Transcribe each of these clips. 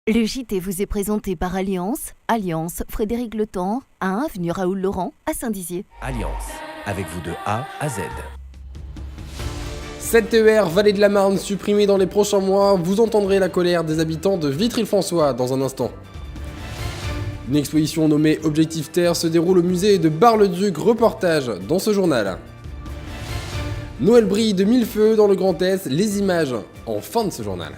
Le JT vous est présenté par Alliance, Frédéric Le Temps, à 1 avenue Raoul Laurent, à Saint-Dizier. Alliance, avec vous de A à Z. 7 TER Vallée de la Marne supprimés dans les prochains mois, vous entendrez la colère des habitants de Vitry-le-François dans un instant. Une exposition nommée Objectif Terre se déroule au musée de Bar-le-Duc, reportage dans ce journal. Noël brille de mille feux dans le Grand Est, les images en fin de ce journal.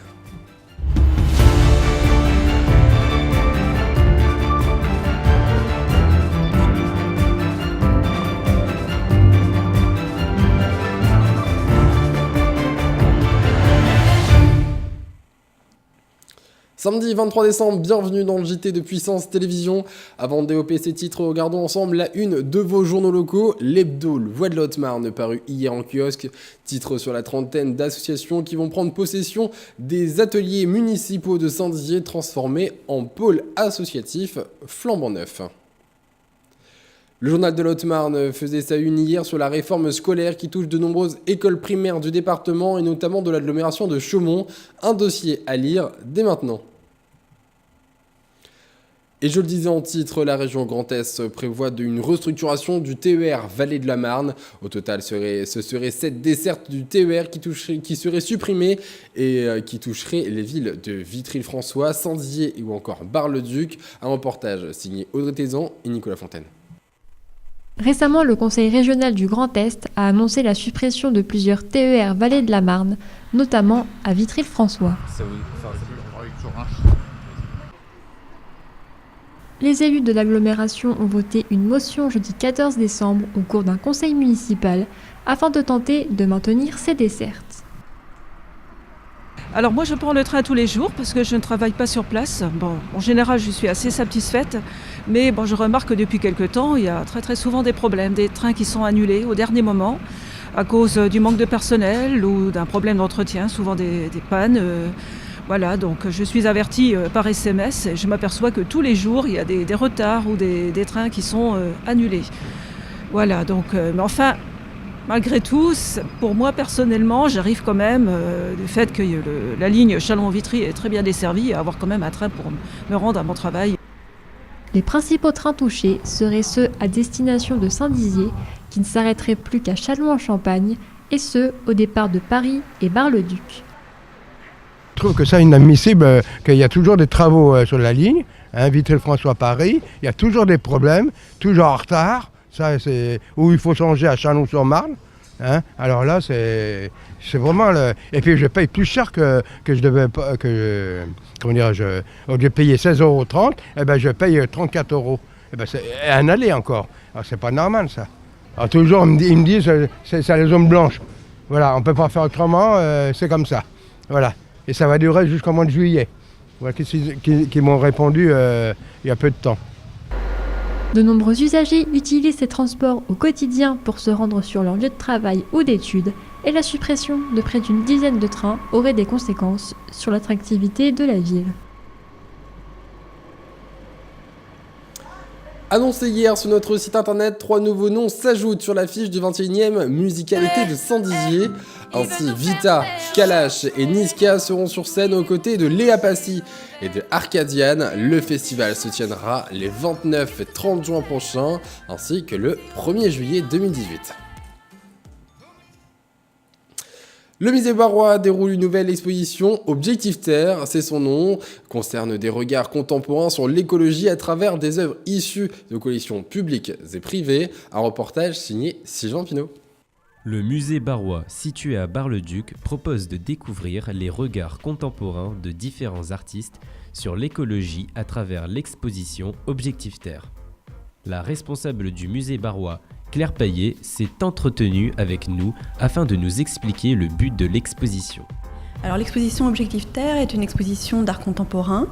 Samedi 23 décembre, bienvenue dans le JT de Puissance Télévision. Avant de développer ces titres, regardons ensemble la une de vos journaux locaux. L'hebdo, le Voix de la Haute-Marne, paru hier en kiosque. Titre sur la trentaine d'associations qui vont prendre possession des ateliers municipaux de Saint-Dizier transformés en pôle associatif flambant neuf. Le journal de la Haute-Marne faisait sa une hier sur la réforme scolaire qui touche de nombreuses écoles primaires du département et notamment de l'agglomération de Chaumont. Un dossier à lire dès maintenant. Et je le disais en titre, la région Grand Est prévoit une restructuration du TER Vallée de la Marne. Au total, ce serait 7 dessertes du TER qui seraient supprimées et qui toucheraient les villes de Vitry-le-François, Saint-Dizier ou encore Bar-le-Duc. Un reportage signé Audrey Tézan et Nicolas Fontaine. Récemment, le Conseil régional du Grand Est a annoncé la suppression de plusieurs TER Vallée de la Marne, notamment à Vitry-le-François. Les élus de l'agglomération ont voté une motion jeudi 14 décembre au cours d'un conseil municipal afin de tenter de maintenir ces dessertes. Alors moi je prends le train tous les jours parce que je ne travaille pas sur place. Bon, en général je suis assez satisfaite, mais bon, je remarque que depuis quelque temps il y a très souvent des problèmes, des trains qui sont annulés au dernier moment à cause du manque de personnel ou d'un problème d'entretien, souvent des pannes. Voilà, donc je suis avertie par SMS et je m'aperçois que tous les jours il y a des retards ou des trains qui sont annulés. Voilà, donc, mais enfin, malgré tout, pour moi personnellement, j'arrive quand même du fait que la ligne Châlons-Vitry est très bien desservie à avoir quand même un train pour me rendre à mon travail. Les principaux trains touchés seraient ceux à destination de Saint-Dizier qui ne s'arrêteraient plus qu'à Châlons-en-Champagne et ceux au départ de Paris et Bar-le-Duc. Je trouve que c'est inadmissible qu'il y a toujours des travaux sur la ligne, Vitry-le-François-Paris, il y a toujours des problèmes, toujours en retard, ça, c'est où il faut changer à Chalon-sur-Marne. Alors là, c'est vraiment Et puis je paye plus cher que je devais pas, au lieu de payer 16,30 €, eh ben, je paye 34 €. Eh ben, c'est un aller encore. Alors c'est pas normal ça. Alors toujours ils me disent c'est les zones blanches. Voilà, on peut pas faire autrement, c'est comme ça. Voilà. Et ça va durer jusqu'au mois de juillet. Voilà qui m'ont répondu il y a peu de temps. De nombreux usagers utilisent ces transports au quotidien pour se rendre sur leur lieu de travail ou d'études, et la suppression de près d'une dizaine de trains aurait des conséquences sur l'attractivité de la ville. Annoncé hier sur notre site internet, 3 nouveaux noms s'ajoutent sur l'affiche du 21e Musicalité de Saint-Dizier. Ainsi, Vita, Kalash et Niska seront sur scène aux côtés de Léa Passy et de Arcadiane. Le festival se tiendra les 29 et 30 juin prochains, ainsi que le 1er juillet 2018. Le musée Barrois déroule une nouvelle exposition, Objectif Terre, c'est son nom, concerne des regards contemporains sur l'écologie à travers des œuvres issues de collections publiques et privées. Un reportage signé Sylvain Pinault. Le musée Barrois, situé à Bar-le-Duc, propose de découvrir les regards contemporains de différents artistes sur l'écologie à travers l'exposition Objectif Terre. La responsable du musée Barrois, Claire Paillet, s'est entretenue avec nous afin de nous expliquer le but de l'exposition. Alors l'exposition Objectif Terre est une exposition d'art contemporain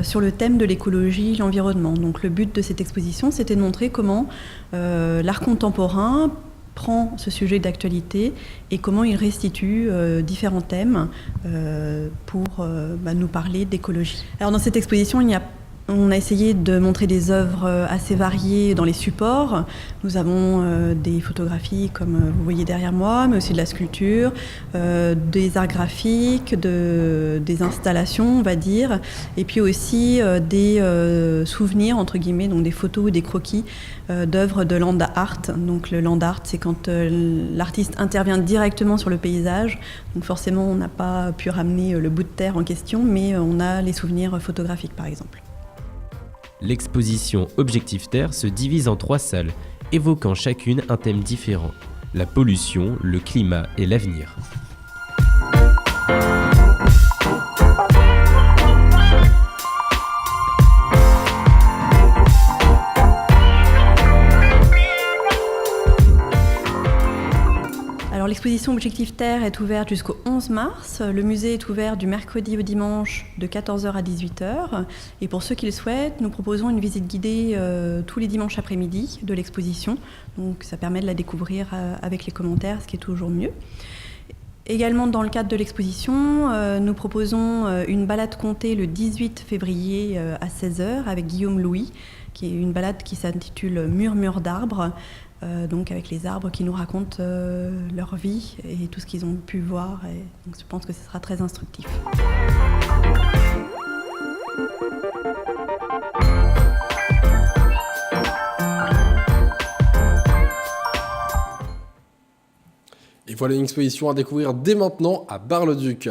sur le thème de l'écologie et l'environnement. Donc le but de cette exposition, c'était de montrer comment l'art contemporain prend ce sujet d'actualité et comment il restitue différents thèmes pour nous parler d'écologie. Alors dans cette exposition, il n'y a On a essayé de montrer des œuvres assez variées dans les supports. Nous avons des photographies comme vous voyez derrière moi, mais aussi de la sculpture, des arts graphiques, des installations, on va dire, et puis aussi des souvenirs, entre guillemets, donc des photos ou des croquis d'œuvres de land art. Donc le land art, c'est quand l'artiste intervient directement sur le paysage. Donc forcément, on n'a pas pu ramener le bout de terre en question, mais on a les souvenirs photographiques, par exemple. L'exposition Objectif Terre se divise en 3 salles, évoquant chacune un thème différent, la pollution, le climat et l'avenir. Alors l'exposition Objectif Terre est ouverte jusqu'au 11 mars. Le musée est ouvert du mercredi au dimanche de 14h à 18h. Et pour ceux qui le souhaitent, nous proposons une visite guidée tous les dimanches après-midi de l'exposition. Donc ça permet de la découvrir avec les commentaires, ce qui est toujours mieux. Également dans le cadre de l'exposition, nous proposons une balade comptée le 18 février à 16h avec Guillaume Louis, qui est une balade qui s'intitule Murmure d'arbres. Donc avec les arbres qui nous racontent leur vie et tout ce qu'ils ont pu voir. Et donc je pense que ce sera très instructif. Et voilà une exposition à découvrir dès maintenant à Bar-le-Duc.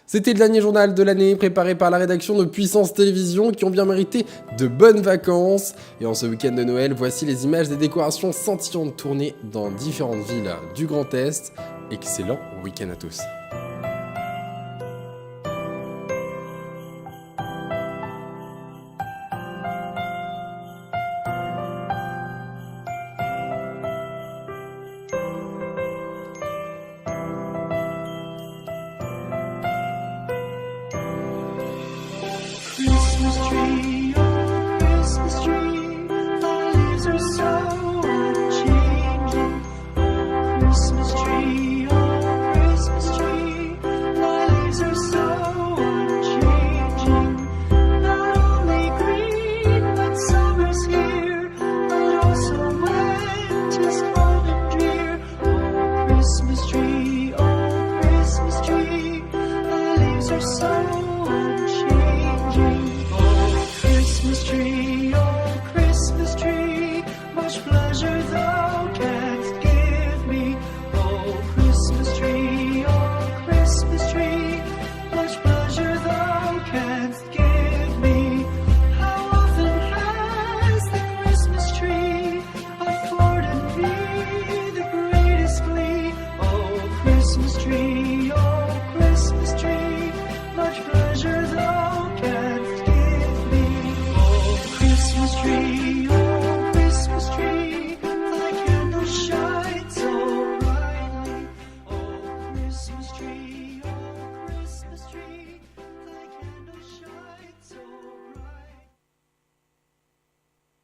C'était le dernier journal de l'année préparé par la rédaction de Puissance Télévisions qui ont bien mérité de bonnes vacances. Et en ce week-end de Noël, voici les images des décorations scintillantes tournées dans différentes villes du Grand Est. Excellent week-end à tous.